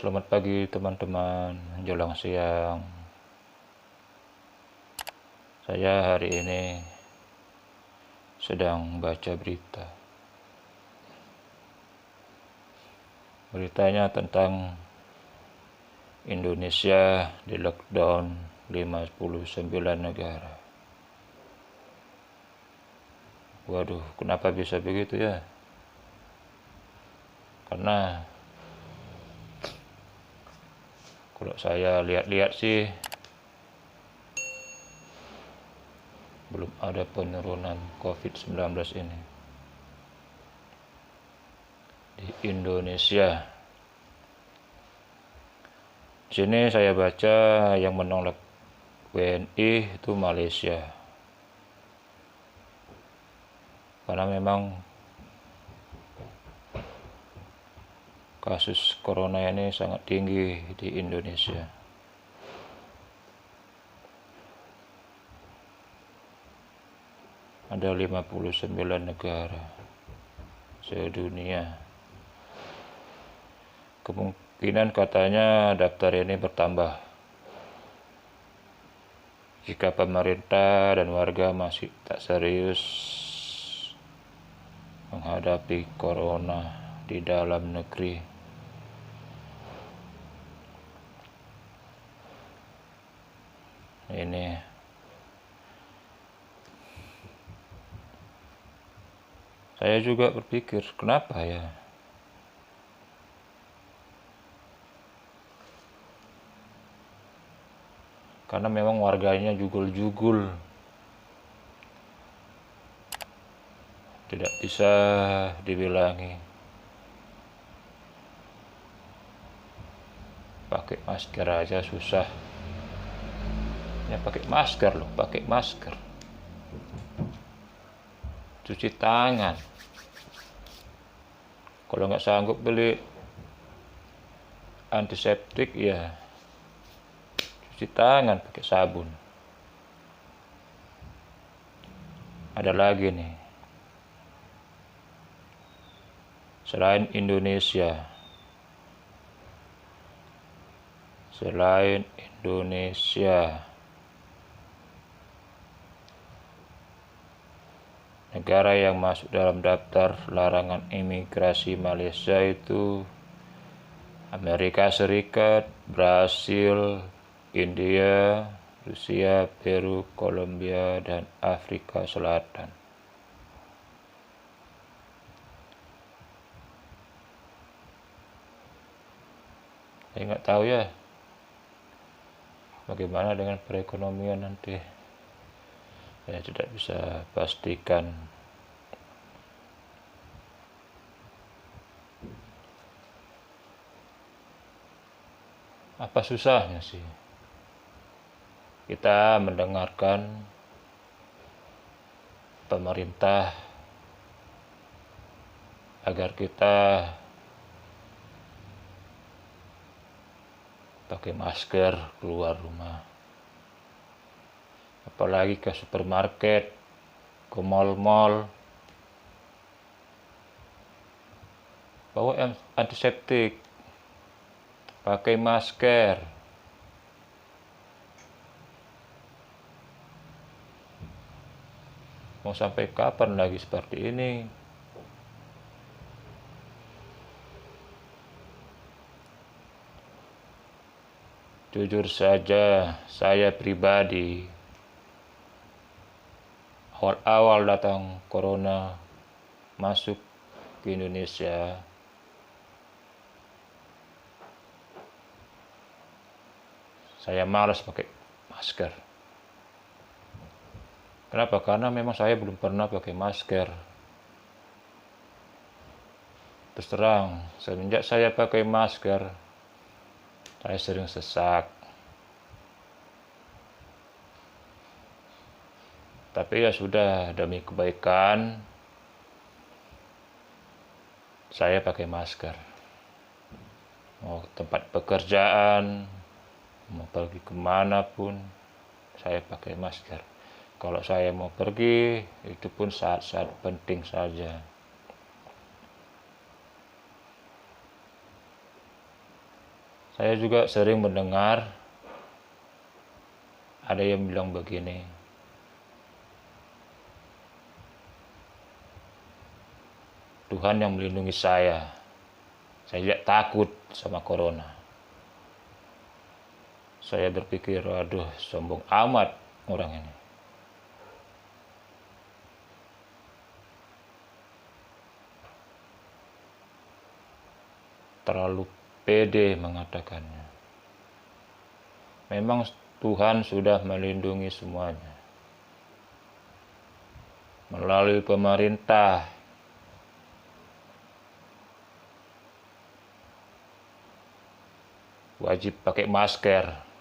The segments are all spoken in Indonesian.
selamat pagi teman-teman, menjelang siang. Saya hari ini sedang baca berita. Beritanya tentang Indonesia di lockdown 59 negara. Waduh, kenapa bisa begitu ya? Karena kalau saya lihat-lihat sih belum ada penurunan COVID-19 ini di Indonesia. Di sini saya baca yang menolak WNI itu Malaysia. Karena memang kasus corona ini sangat tinggi di Indonesia. Ada 59 negara sedunia. Kemungkinan katanya daftar ini bertambah jika pemerintah dan warga masih tak serius menghadapi corona di dalam negeri. Ini saya juga berpikir, kenapa ya? Karena memang warganya jugul-jugul. Tidak bisa dibilangi. Pakai masker aja susah. Ya pakai masker loh, pakai masker. Cuci tangan. Kalau nggak sanggup beli antiseptik ya cuci tangan pakai sabun. Ada lagi nih, selain Indonesia, negara yang masuk dalam daftar larangan imigrasi Malaysia itu Amerika Serikat, Brasil, India, Rusia, Peru, Kolombia, dan Afrika Selatan. Saya nggak tahu ya bagaimana dengan perekonomian nanti. Saya tidak bisa pastikan. Apa susahnya sih kita mendengarkan pemerintah agar kita pakai masker keluar rumah, apalagi ke supermarket, ke mal-mal, bawa antiseptik, pakai masker. Mau sampai kapan lagi seperti ini? Jujur saja, saya pribadi awal-awal datang corona masuk ke Indonesia, saya malas pakai masker. Kenapa? Karena memang saya belum pernah pakai masker. Terus terang, semenjak saya pakai masker, saya sering sesak. Tapi ya sudah, demi kebaikan, saya pakai masker. Mau tempat pekerjaan, mau pergi kemana pun, saya pakai masker. Kalau saya mau pergi, itu pun saat-saat penting saja. Saya juga sering mendengar ada yang bilang begini, Tuhan yang melindungi saya tidak takut sama corona. Saya berpikir, aduh sombong amat orang ini. Terlalu pede mengatakannya. Memang Tuhan sudah melindungi semuanya. Melalui pemerintah, wajib pakai masker.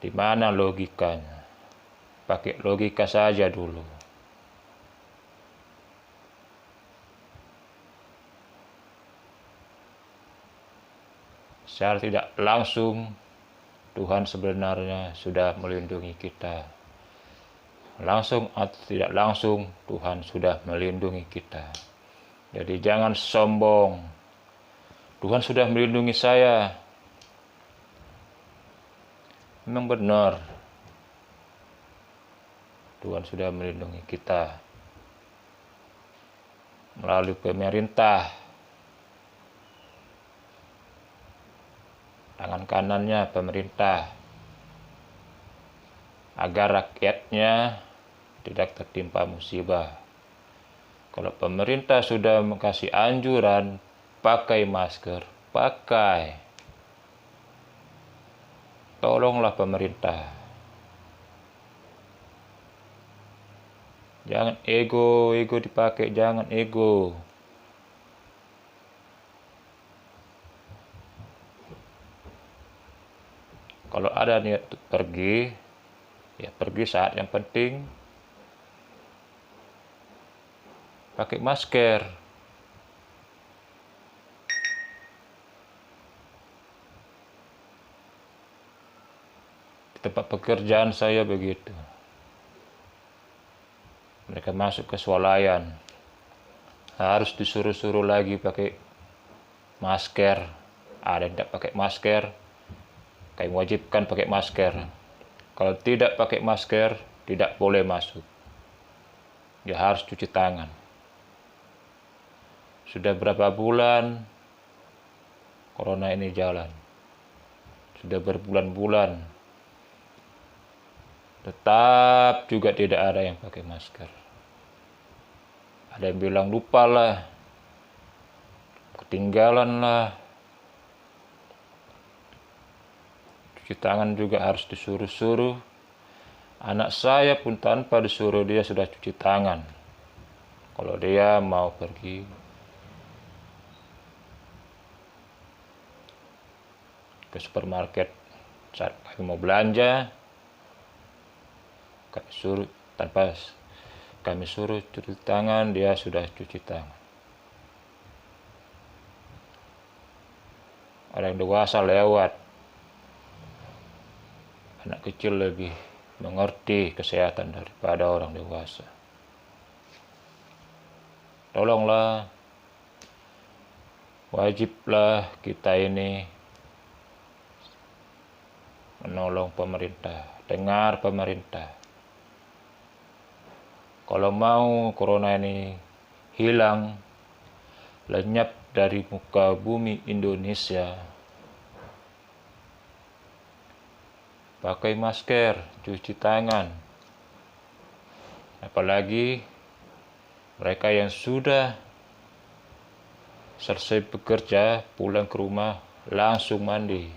Di mana logikanya? Pakai logika saja dulu. Secara tidak langsung, Tuhan sebenarnya sudah melindungi kita. Langsung atau tidak langsung, Tuhan sudah melindungi kita. Jadi jangan sombong. Tuhan sudah melindungi saya. Memang benar. Tuhan sudah melindungi kita. Melalui pemerintah. Tangan kanannya pemerintah, agar rakyatnya tidak tertimpa musibah. Kalau pemerintah sudah mengasih anjuran pakai masker, pakai. Tolonglah pemerintah. Jangan ego dipakai, jangan ego. Kalau ada niat untuk pergi, ya pergi saat yang penting. Pakai masker. Di tempat pekerjaan saya begitu. Mereka masuk ke swalayan, harus disuruh-suruh lagi pakai masker. Ada yang tidak pakai masker, kami wajibkan pakai masker. Kalau tidak pakai masker, tidak boleh masuk. Dia harus cuci tangan. Sudah berapa bulan corona ini jalan? Sudah berbulan-bulan. Tetap juga tidak ada yang pakai masker. Ada yang bilang lupalah, ketinggalan lah. Cuci tangan juga harus disuruh-suruh. Anak saya pun tanpa disuruh dia sudah cuci tangan. Kalau dia mau pergi ke supermarket, saat kami mau belanja, kami suruh cuci tangan, dia sudah cuci tangan. Orang dewasa lewat. Anak kecil lebih mengerti kesehatan daripada orang dewasa. Tolonglah, wajiblah kita ini menolong pemerintah, dengar pemerintah. Kalau mau corona ini hilang, lenyap dari muka bumi Indonesia, pakai masker, cuci tangan. Apalagi mereka yang sudah selesai bekerja, pulang ke rumah, langsung mandi.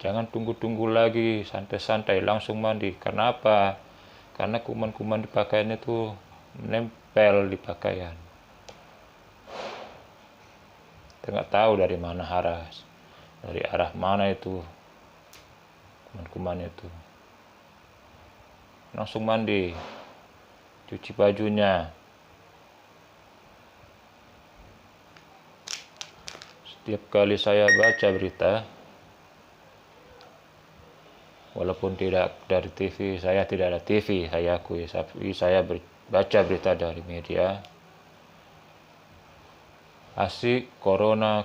Jangan tunggu-tunggu lagi, santai-santai, langsung mandi. Karena apa? Karena kuman-kuman di pakaian itu menempel di pakaian. Kita nggak tahu dari mana dari arah mana itu kuman-kuman itu. Langsung mandi, cuci bajunya. Setiap kali saya baca berita, walaupun tidak dari TV, saya tidak ada TV, saya akui, tapi saya baca berita dari media. Asik corona.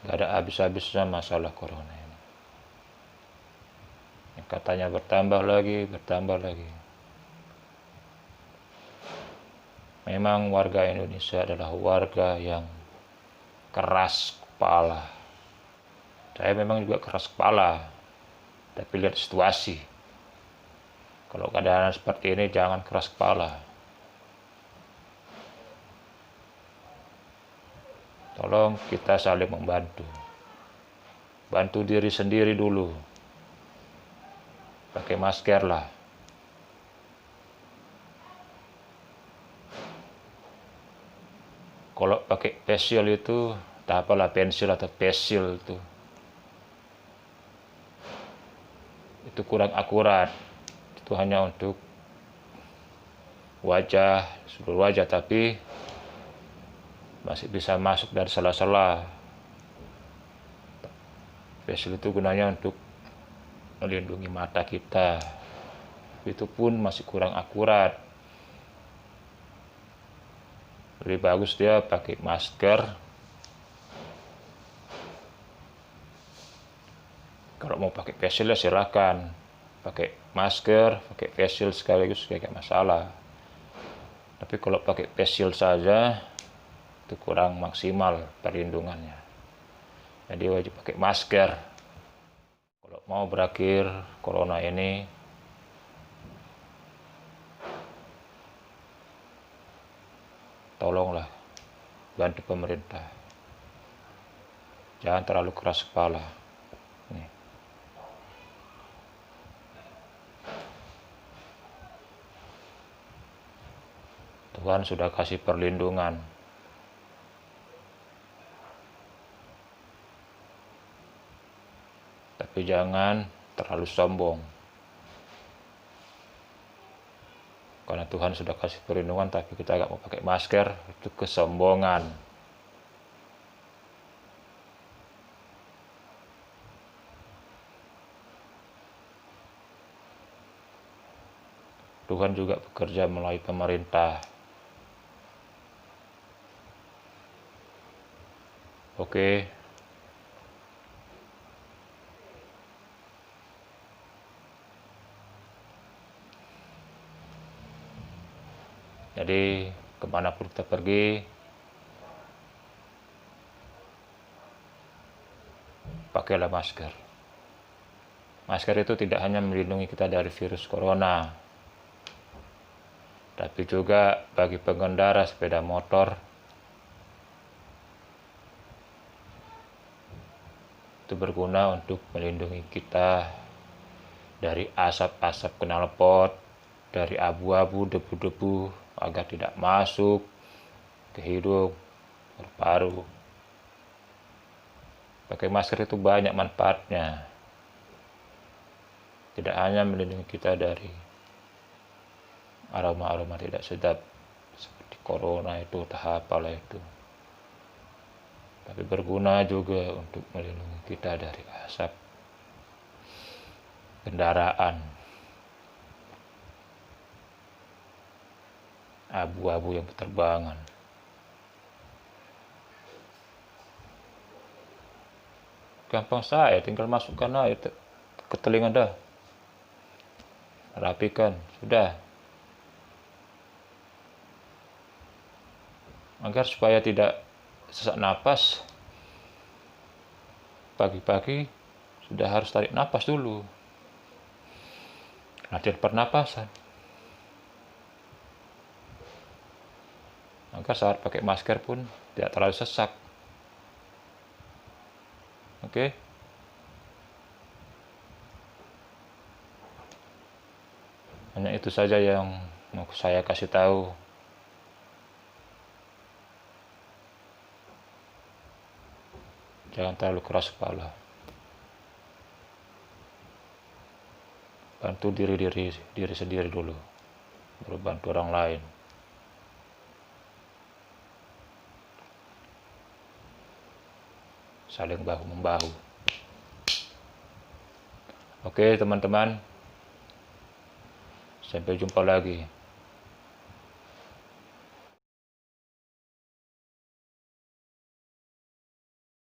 Gak ada habis-habisnya masalah corona ini. Yang katanya bertambah lagi. Memang warga Indonesia adalah warga yang keras kepala. Saya memang juga keras kepala, tapi lihat situasi. Kalau keadaan seperti ini jangan keras kepala. Tolong kita saling membantu. Bantu diri sendiri dulu. Pakai masker lah. Kalau pakai facial itu, tak apalah pensil atau facial itu kurang akurat. Itu hanya untuk wajah, seluruh wajah, tapi masih bisa masuk dari sela-sela. Facial itu gunanya untuk melindungi mata kita. Itu pun masih kurang akurat. Lebih bagus dia pakai masker. Kalau mau pakai facial ya silakan. Pakai masker, pakai facial sekaligus kayak masalah. Tapi kalau pakai facial saja itu kurang maksimal perlindungannya. Jadi wajib pakai masker. Kalau mau berakhir corona ini, tolonglah bantu pemerintah. Jangan terlalu keras kepala. Nih. Tuhan sudah kasih perlindungan. Tapi jangan terlalu sombong. Karena Tuhan sudah kasih perlindungan tapi kita nggak mau pakai masker, itu kesombongan. Tuhan juga bekerja melalui pemerintah. Oke. Jadi kemanapun kita pergi, pakailah masker. Masker itu tidak hanya melindungi kita dari virus corona, tapi juga bagi pengendara sepeda motor itu berguna untuk melindungi kita dari asap-asap knalpot, dari abu-abu, debu-debu, agar tidak masuk ke hidung, paru-paru. Pakai masker itu banyak manfaatnya. Tidak hanya melindungi kita dari aroma-aroma tidak sedap seperti corona itu, tahap apalah itu. Tapi berguna juga untuk melindungi kita dari asap kendaraan, abu-abu yang berterbangan. Gampang saya, tinggal masukkan air ke telinga dah. Rapikan, sudah. Agar supaya tidak sesak napas, pagi-pagi sudah harus tarik napas dulu. Latihan pernapasan. Agar saat pakai masker pun tidak terlalu sesak. Oke. Hanya itu saja yang mau saya kasih tahu. Jangan terlalu keras kepala. Bantu diri sendiri dulu, baru bantu orang lain. Saling bahu-membahu. Oke teman-teman, sampai jumpa lagi.